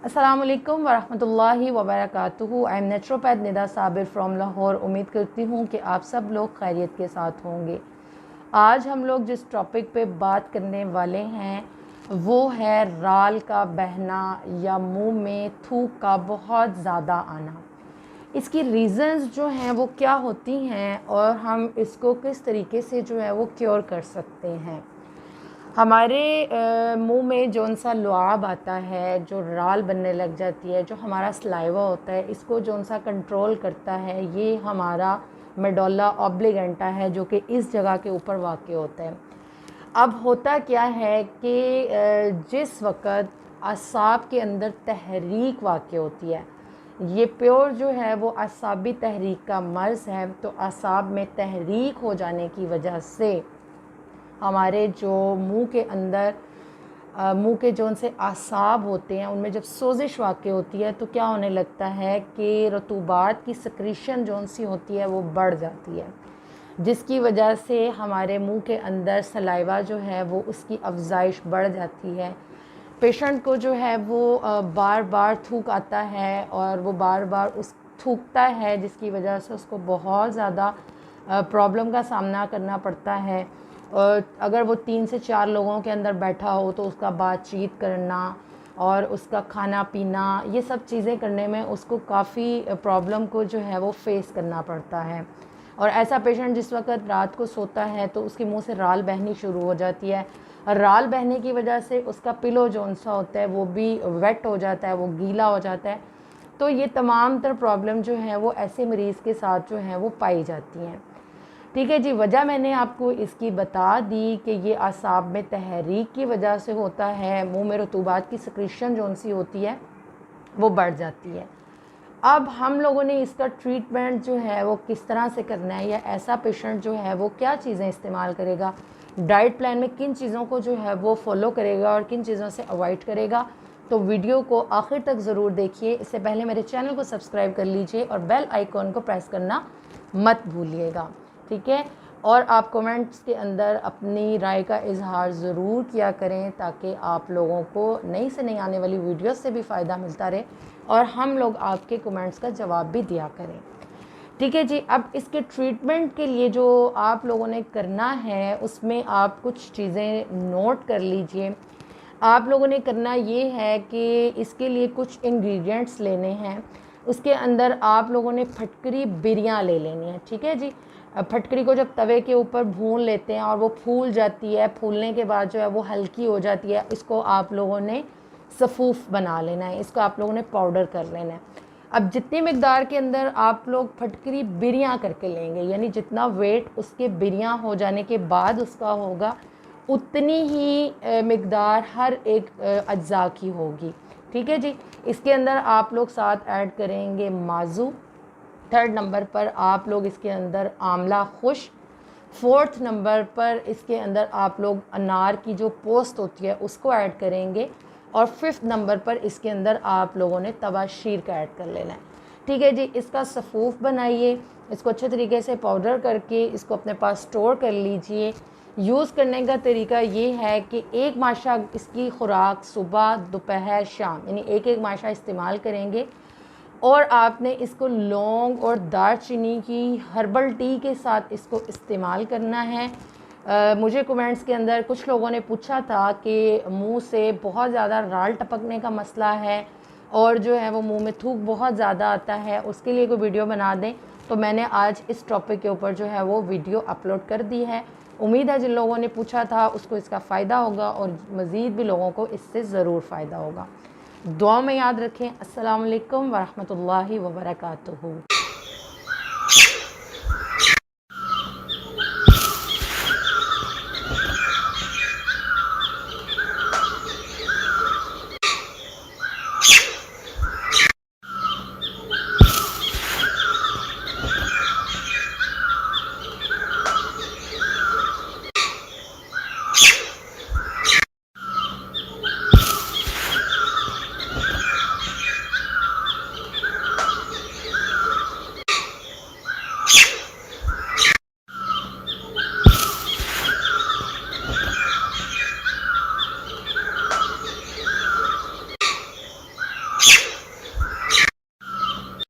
अस्सलामुअलैकुम वरहमतुल्लाहि वबरकातुहू। I am naturopath Nida Sabir from Lahore. उम्मीद करती हूँ कि आप सब लोग खैरियत के साथ होंगे। आज हम लोग जिस टॉपिक पे बात करने वाले हैं वो है राल का बहना या मुंह में थूक का बहुत ज़्यादा आना। इसकी रीज़न्स जो हैं वो क्या होती हैं और हम इसको किस तरीके से जो है वो क्योर कर सकते हैं। हमारे मुंह में जौन सा लुआब आता है, जो राल बनने लग जाती है, जो हमारा सलाइवा होता है, इसको जौन सा कंट्रोल करता है ये हमारा मेडुल्ला ऑब्लिगेंटा है, जो कि इस जगह के ऊपर वाक़ होता है। अब होता क्या है कि जिस वक़्त असाब के अंदर तहरीक वाक़ होती है, ये प्योर जो है वो असाबी तहरीक का मर्ज़ है। तो असाब में तहरीक हो जाने की वजह से हमारे जो मुंह के अंदर मुंह के जौन से आसाब होते हैं उनमें जब सोजिश वाक़ होती है तो क्या होने लगता है कि रतूबात की सक्रीशन जौन सी होती है वो बढ़ जाती है, जिसकी वजह से हमारे मुंह के अंदर सलाइवा जो है वो उसकी अफजाइश बढ़ जाती है। पेशेंट को जो है वो बार बार थूक आता है और वो बार बार उस थूकता है, जिसकी वजह से उसको बहुत ज़्यादा प्रॉब्लम का सामना करना पड़ता है। और अगर वो 3 से 4 लोगों के अंदर बैठा हो तो उसका बातचीत करना और उसका खाना पीना, ये सब चीज़ें करने में उसको काफ़ी प्रॉब्लम को जो है वो फेस करना पड़ता है। और ऐसा पेशेंट जिस वक्त रात को सोता है तो उसके मुंह से राल बहनी शुरू हो जाती है। राल बहने की वजह से उसका पिलो जौन सा होता है वो भी वेट हो जाता है, वो गीला हो जाता है। तो ये तमाम तर प्रॉब्लम जो है वो ऐसे मरीज़ के साथ जो है वो पाई जाती हैं। ठीक है जी, वजह मैंने आपको इसकी बता दी कि ये असाब में तहरीक की वजह से होता है। मुंह में रतूबात की सक्रीशन जौन सी होती है वो बढ़ जाती है। अब हम लोगों ने इसका ट्रीटमेंट जो है वो किस तरह से करना है, या ऐसा पेशेंट जो है वो क्या चीज़ें इस्तेमाल करेगा, डाइट प्लान में किन चीज़ों को जो है वो फॉलो करेगा और किन चीज़ों से अवॉइड करेगा, तो वीडियो को आखिर तक ज़रूर देखिए। इससे पहले मेरे चैनल को सब्सक्राइब कर लीजिए और बेल आइकॉन को प्रेस करना मत भूलिएगा, ठीक है। और आप कमेंट्स के अंदर अपनी राय का इजहार ज़रूर किया करें ताकि आप लोगों को नई से नई आने वाली वीडियोस से भी फ़ायदा मिलता रहे और हम लोग आपके कमेंट्स का जवाब भी दिया करें, ठीक है जी। अब इसके ट्रीटमेंट के लिए जो आप लोगों ने करना है उसमें आप कुछ चीज़ें नोट कर लीजिए। आप लोगों ने करना ये है कि इसके लिए कुछ इंग्रेडिएंट्स लेने हैं। उसके अंदर आप लोगों ने फटकरी बिरियाँ ले लेनी है, ठीक है जी। फटकरी को जब तवे के ऊपर भून लेते हैं और वो फूल जाती है, फूलने के बाद जो है वो हल्की हो जाती है, इसको आप लोगों ने सफ़ूफ़ बना लेना है, इसको आप लोगों ने पाउडर कर लेना है। अब जितनी मिकदार के अंदर आप लोग फटकरी बिरियाँ करके लेंगे, यानी जितना वेट उसके बिरियाँ हो जाने के बाद उसका होगा, उतनी ही मिकदार हर एक अज्जा की होगी, ठीक है जी। इसके अंदर आप लोग साथ ऐड करेंगे माजू। 3rd नंबर पर आप लोग इसके अंदर आंवला खुश। 4th नंबर पर इसके अंदर आप लोग अनार की जो पोस्ट होती है उसको ऐड करेंगे। और 5th नंबर पर इसके अंदर आप लोगों ने तवा शीर का ऐड कर लेना है, ठीक है जी। इसका सफ़ूफ़ बनाइए, इसको अच्छे तरीके से पाउडर करके इसको अपने पास स्टोर कर लीजिए। यूज़ करने का तरीका ये है कि एक माशा इसकी खुराक सुबह दोपहर शाम, यानी एक माशा इस्तेमाल करेंगे। और आपने इसको लौंग और दालचीनी की हर्बल टी के साथ इसको इस्तेमाल करना है। मुझे कमेंट्स के अंदर कुछ लोगों ने पूछा था कि मुंह से बहुत ज़्यादा राल टपकने का मसला है और जो है वो मुंह में थूक बहुत ज़्यादा आता है, उसके लिए कोई वीडियो बना दें। तो मैंने आज इस टॉपिक के ऊपर जो है वो वीडियो अपलोड कर दी है। उम्मीद है जिन लोगों ने पूछा था उसको इसका फ़ायदा होगा और मज़ीद भी लोगों को इससे ज़रूर फ़ायदा होगा। दुआ में याद रखें। अस्सलाम वालेकुम वरहमतुल्लाहि वबरकातुहू।